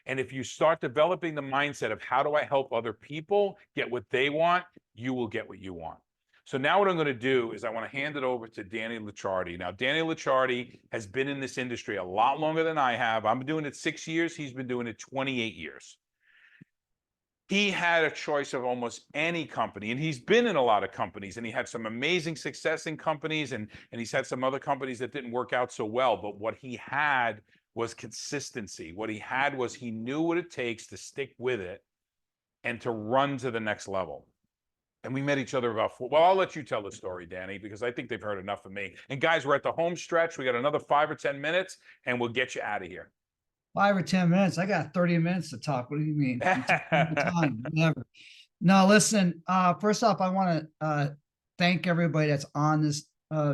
And if you start developing the mindset of how do I help other people get what they want, you will get what you want. So now what I'm going to do is I want to hand it over to Danny Licciardi. Now, Danny Licciardi has been in this industry a lot longer than I have. I'm doing it 6 years. He's been doing it 28 years. He had a choice of almost any company, and he's been in a lot of companies, and he had some amazing success in companies, and he's had some other companies that didn't work out so well. But what he had was consistency. What he had was he knew what it takes to stick with it and to run to the next level. And we met each other about well, I'll let you tell the story, Danny, because I think they've heard enough of me. And guys, we're at the home stretch. We got another 5 or 10 minutes, and we'll get you out of here. 5 or 10 minutes? I got 30 minutes to talk. What do you mean? Time, never. No, listen, first off, I want to thank everybody that's on this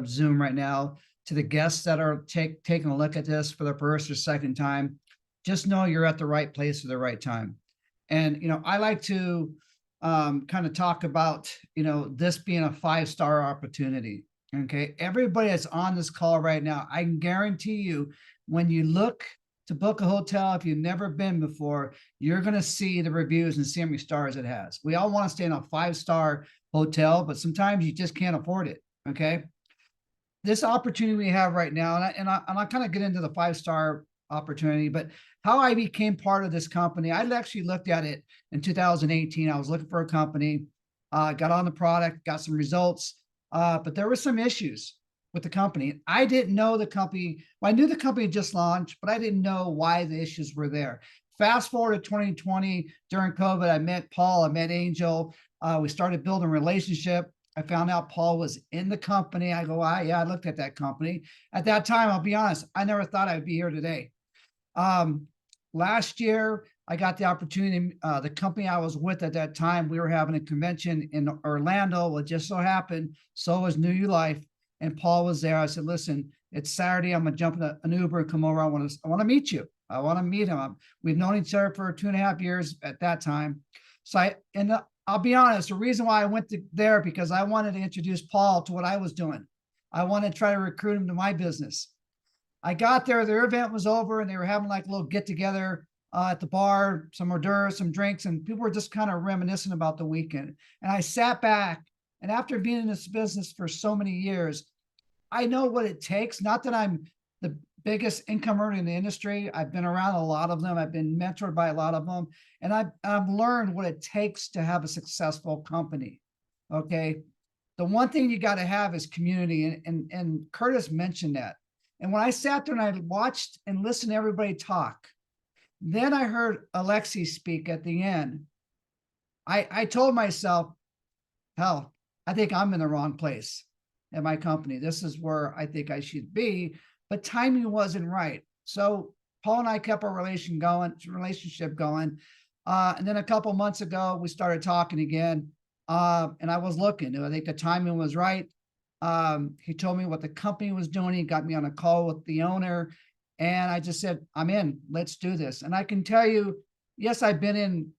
Zoom right now. To the guests that are taking a look at this for the first or second time, just know you're at the right place at the right time. And, I like to kind of talk about, this being a 5-star opportunity. Okay. Everybody that's on this call right now, I can guarantee you, when you look to book a hotel, if you've never been before, you're going to see the reviews and see how many stars it has. We all want to stay in a 5-star hotel, but sometimes you just can't afford it. Okay. This opportunity we have right now, and I'll kind of get into the 5-star opportunity, but how I became part of this company, I actually looked at it in 2018. I was looking for a company, got on the product, got some results, but there were some issues with the company. I didn't know the company. Well, I knew the company just launched, but I didn't know why the issues were there. Fast forward to 2020, during COVID, I met Paul, I met Angel. We started building a relationship. I found out Paul was in the company. I go, yeah, I looked at that company. At that time, I'll be honest, I never thought I'd be here today. Last year, I got the opportunity, the company I was with at that time, we were having a convention in Orlando. Well, it just so happened, so was New You Life, and Paul was there. I said, listen, it's Saturday. I'm going to jump in an Uber and come over. I want to meet you. I want to meet him. We've known each other for 2.5 years at that time. So I'll be honest, the reason why I went to there, because I wanted to introduce Paul to what I was doing. I wanted to try to recruit him to my business. I got there, their event was over and they were having like a little get together at the bar, some hors d'oeuvres, some drinks, and people were just kind of reminiscing about the weekend. And I sat back, and after being in this business for so many years, I know what it takes. Not that I'm the biggest income earner in the industry. I've been around a lot of them. I've been mentored by a lot of them, and I've learned what it takes to have a successful company. Okay. The one thing you got to have is community. And Curtis mentioned that. And when I sat there and I watched and listened to everybody talk, then I heard Alexi speak at the end. I told myself, hell, I think I'm in the wrong place at my company. This is where I think I should be, but timing wasn't right. So Paul and I kept our relationship going. And then a couple months ago, we started talking again. And I was looking, I think the timing was right. He told me what the company was doing. He got me on a call with the owner, and I just said, I'm in, let's do this. And I can tell you, yes, I've been in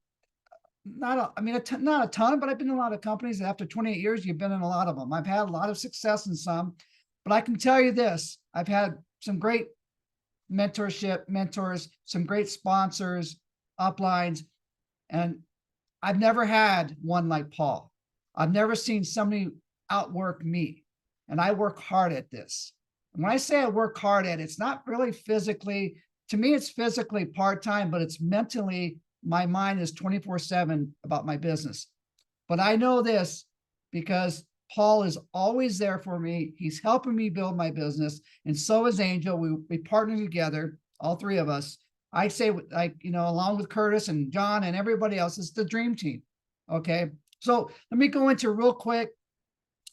not a ton, but I've been in a lot of companies. After 28 years, you've been in a lot of them. I've had a lot of success in some, but I can tell you this, I've had some great mentors, some great sponsors, uplines, and I've never had one like Paul. I've never seen somebody outwork me, and I work hard at this. And when I say I work hard at it, it's not really physically, to me, it's physically part-time, but it's mentally, my mind is 24/7 about my business. But I know this because Paul is always there for me. He's helping me build my business. And so is Angel. We partner together, all three of us. I say, like, along with Curtis and John and everybody else, it's the dream team. Okay. So let me go into real quick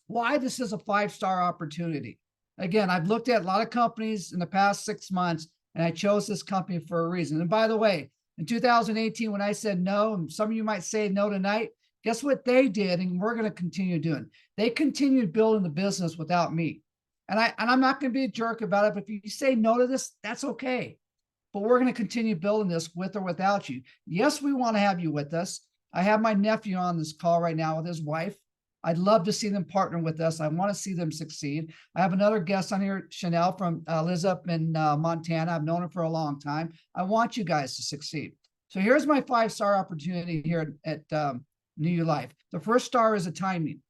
why this is a 5-star opportunity. Again, I've looked at a lot of companies in the past 6 months, and I chose this company for a reason. And by the way, in 2018, when I said no, and some of you might say no tonight, guess what they did? And we're going to continue doing. They continued building the business without me. And I'm not going to be a jerk about it, but if you say no to this, that's okay. But we're going to continue building this with or without you. Yes, we want to have you with us. I have my nephew on this call right now with his wife. I'd love to see them partner with us. I want to see them succeed. I have another guest on here, Chanel from lives up in Montana. I've known her for a long time. I want you guys to succeed. So here's my 5-star opportunity here at New You Life. The first star is a timing.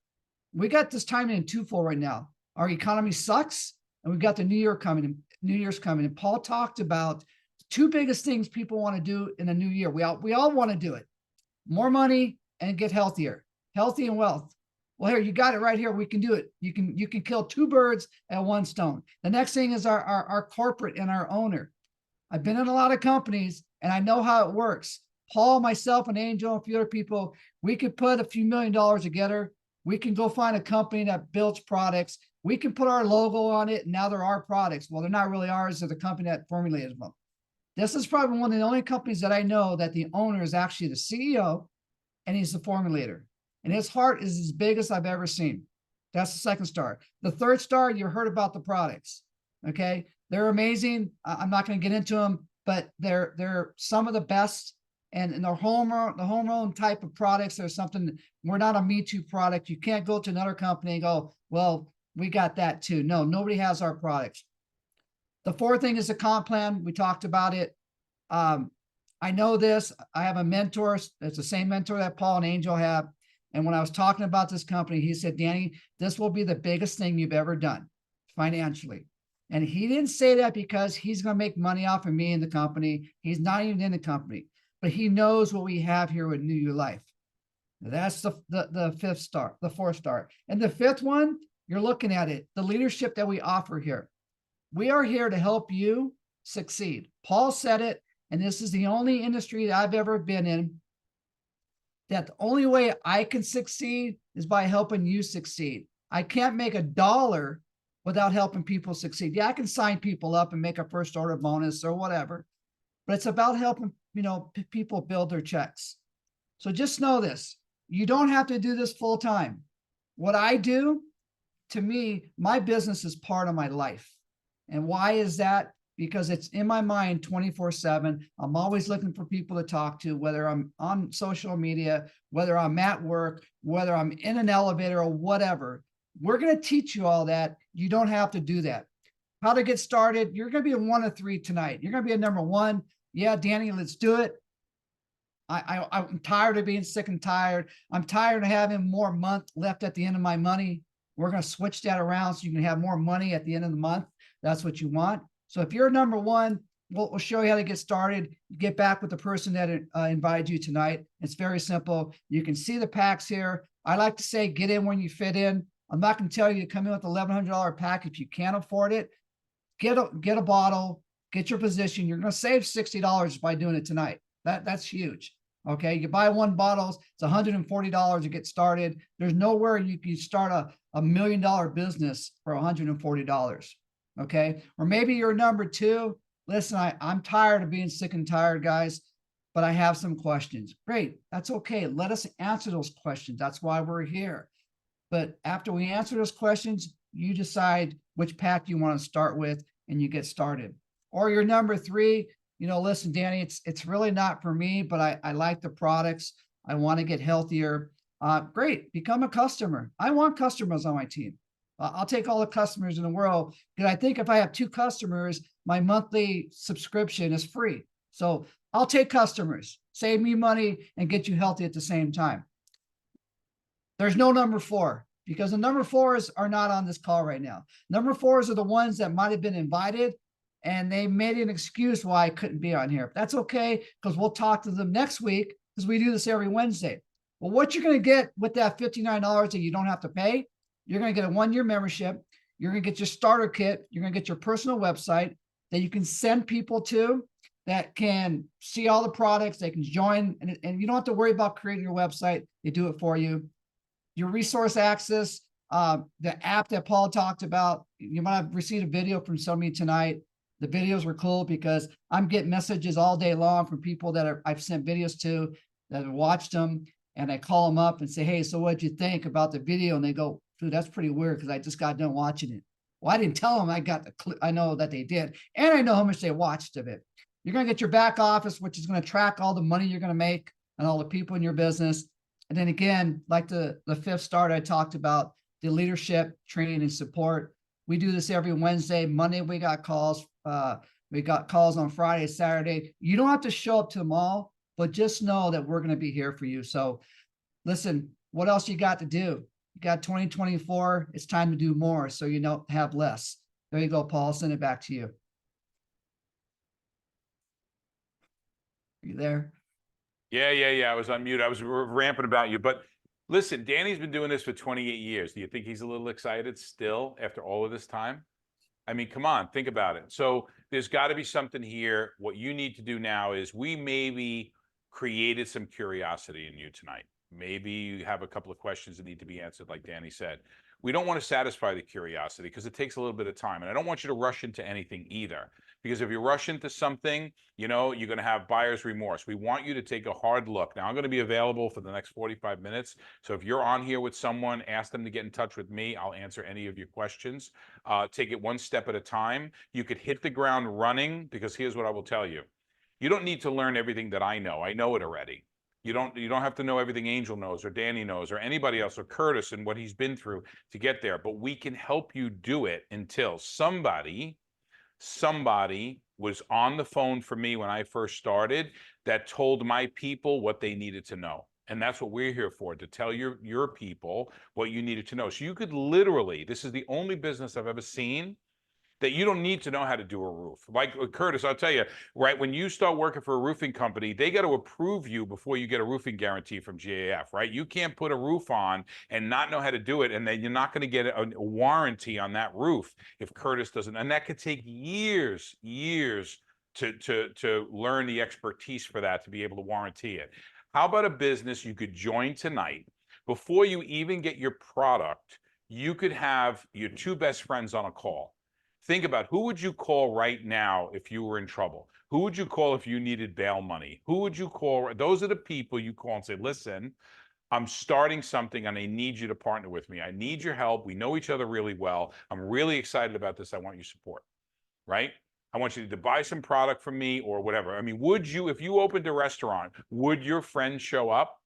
We got this timing in twofold right now. Our economy sucks, and we've got the New Year's coming. And Paul talked about the two biggest things people want to do in a new year. We all want to do it. More money and get healthier, healthy and wealth. Well, here, you got it right here. We can do it. You can kill 2 birds at 1 stone. The next thing is our corporate and our owner. I've been in a lot of companies and I know how it works. Paul, myself, and Angel, and a few other people, we could put a few $1 million together. We can go find a company that builds products. We can put our logo on it, and now they're our products. Well, they're not really ours. They're the company that formulated them. This is probably one of the only companies that I know that the owner is actually the CEO and he's the formulator. And his heart is as big as I've ever seen. That's the second star. The third star, you heard about the products. Okay. They're amazing. I'm not going to get into them, but they're some of the best. And in the homegrown type of products, there's something, we're not a Me Too product. You can't go to another company and go, well, we got that too. No, nobody has our products. The fourth thing is the comp plan. We talked about it. I know this. I have a mentor. It's the same mentor that Paul and Angel have. And when I was talking about this company, he said, Danny, this will be the biggest thing you've ever done financially. And he didn't say that because he's going to make money off of me in the company. He's not even in the company, but he knows what we have here with New You Life. That's the fifth star, the fourth star. And the fifth one, you're looking at it, the leadership that we offer here. We are here to help you succeed. Paul said it, and this is the only industry that I've ever been in that the only way I can succeed is by helping you succeed. I can't make $1 without helping people succeed. Yeah, I can sign people up and make a first order bonus or whatever, but it's about helping, people build their checks. So just know this, you don't have to do this full time. What I do, to me, my business is part of my life. And why is that? because it's in my mind 24/7. I'm always looking for people to talk to, whether I'm on social media, whether I'm at work, whether I'm in an elevator or whatever. We're going to teach you all that. You don't have to do that. How to get started. You're going to be a 1 of 3 tonight. You're going to be a number 1. Yeah, Danny, let's do it. I'm tired of being sick and tired. I'm tired of having more month left at the end of my money. We're going to switch that around so you can have more money at the end of the month. That's what you want. So if you're number 1, we'll show you how to get started. Get back with the person that invited you tonight. It's very simple. You can see the packs here. I like to say, get in when you fit in. I'm not going to tell you to come in with a $1,100 pack if you can't afford it. Get a bottle, get your position. You're going to save $60 by doing it tonight. That's huge. Okay, you buy 1 bottle, it's $140 to get started. There's nowhere you can start a $1 million business for $140. Okay, or maybe you're number 2. Listen, I'm tired of being sick and tired, guys, but I have some questions. Great, that's okay. Let us answer those questions. That's why we're here. But after we answer those questions, you decide which pack you want to start with and you get started. Or you're number 3. Listen, Danny, it's really not for me, but I like the products. I want to get healthier. Great, become a customer. I want customers on my team. I'll take all the customers in the world because I think if I have 2 customers, my monthly subscription is free. So I'll take customers, save me money, and get you healthy at the same time. There's no number 4 because the number 4s are not on this call right now. Number 4s are the ones that might have been invited and they made an excuse why I couldn't be on here. That's okay, because we'll talk to them next week because we do this every Wednesday. Well, what you're going to get with that $59 that you don't have to pay, you're going to get a 1-year membership. You're going to get your starter kit. You're going to get your personal website that you can send people to that can see all the products. They can join, and you don't have to worry about creating your website. They do it for you. Your resource access, the app that Paul talked about, you might have received a video from somebody tonight. The videos were cool because I'm getting messages all day long from people that I've sent videos to that have watched them, and I call them up and say, hey, so what'd you think about the video? And they go, dude, that's pretty weird because I just got done watching it. Well, I didn't tell them I got the clip. I know that they did, and I know how much they watched of it. You're going to get your back office, which is going to track all the money you're going to make and all the people in your business. And then again, like the 5th start I talked about, the leadership, training, and support. We do this every Wednesday. Monday, we got calls. We got calls on Friday, Saturday. You don't have to show up to them all, but just know that we're going to be here for you. So listen, what else you got to do? You got 2024. It's time to do more so you don't have less. There you go, Paul. I'll send it back to you. Are you there? Yeah. I was on mute. I was ramping about you. But listen, Danny's been doing this for 28 years. Do you think he's a little excited still after all of this time? I mean, come on, think about it. So there's got to be something here. What you need to do now is we maybe created some curiosity in you tonight. Maybe you have a couple of questions that need to be answered, like Danny said. We don't want to satisfy the curiosity because it takes a little bit of time. And I don't want you to rush into anything either. Because if you rush into something, you're going to have buyer's remorse. We want you to take a hard look. Now, I'm going to be available for the next 45 minutes. So if you're on here with someone, ask them to get in touch with me. I'll answer any of your questions. Take it one step at a time. You could hit the ground running because here's what I will tell you. You don't need to learn everything that I know. I know it already. You don't have to know everything Angel knows or Danny knows or anybody else or Curtis and what he's been through to get there. But we can help you do it until somebody was on the phone for me when I first started that told my people what they needed to know. And that's what we're here for, to tell your people what you needed to know. So you could literally, this is the only business I've ever seen that you don't need to know how to do a roof. Like Curtis, I'll tell you, right, when you start working for a roofing company, they got to approve you before you get a roofing guarantee from GAF, right? You can't put a roof on and not know how to do it, and then you're not going to get a warranty on that roof if Curtis doesn't. And that could take years to learn the expertise for that, to be able to warranty it. How about a business you could join tonight? Before you even get your product, you could have your 2 best friends on a call. Think about, who would you call right now if you were in trouble? Who would you call if you needed bail money? Who would you call? Those are the people you call and say, listen, I'm starting something and I need you to partner with me. I need your help. We know each other really well. I'm really excited about this. I want your support, right? I want you to buy some product from me or whatever. I mean, would you, if you opened a restaurant, would your friends show up?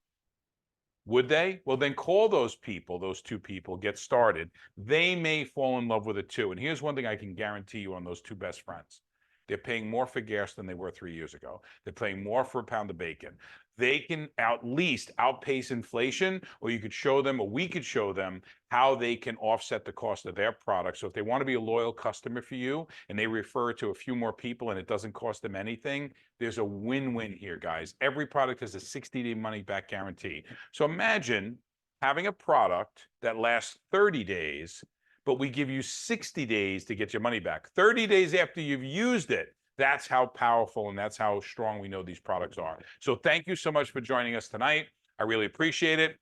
Would they? Well, then call those people, those two people, get started. They may fall in love with it too. And here's one thing I can guarantee you on those two best friends. They're paying more for gas than they were 3 years ago. They're paying more for a pound of bacon. They can at least outpace inflation, or you could show them, or we could show them how they can offset the cost of their product. So if they want to be a loyal customer for you and they refer it to a few more people and it doesn't cost them anything, there's a win-win here, guys. Every product has a 60-day money-back guarantee. So imagine having a product that lasts 30 days, but we give you 60 days to get your money back. 30 days after you've used it. That's how powerful and that's how strong we know these products are. So thank you so much for joining us tonight. I really appreciate it.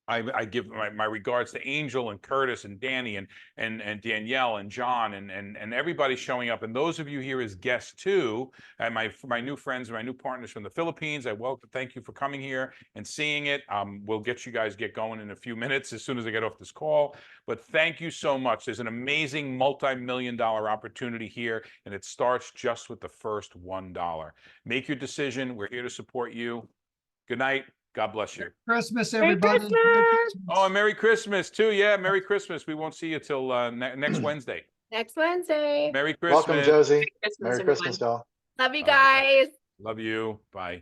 I give my regards to Angel and Curtis and Danny and Danielle and John and everybody showing up. And those of you here as guests too, and my new friends and my new partners from the Philippines, thank you for coming here and seeing it. We'll get you guys get going in a few minutes as soon as I get off this call. But thank you so much. There's an amazing multi-million-dollar opportunity here, and it starts just with the first $1. Make your decision. We're here to support you. Good night. God bless you. Christmas, Merry everybody. Christmas. Oh, and Merry Christmas too. Yeah, Merry Christmas. We won't see you till next Wednesday. Next Wednesday. Merry Christmas. Welcome, Josie. Christmas, Merry everyone. Christmas, y'all. Love you All right. guys. Love you. Bye.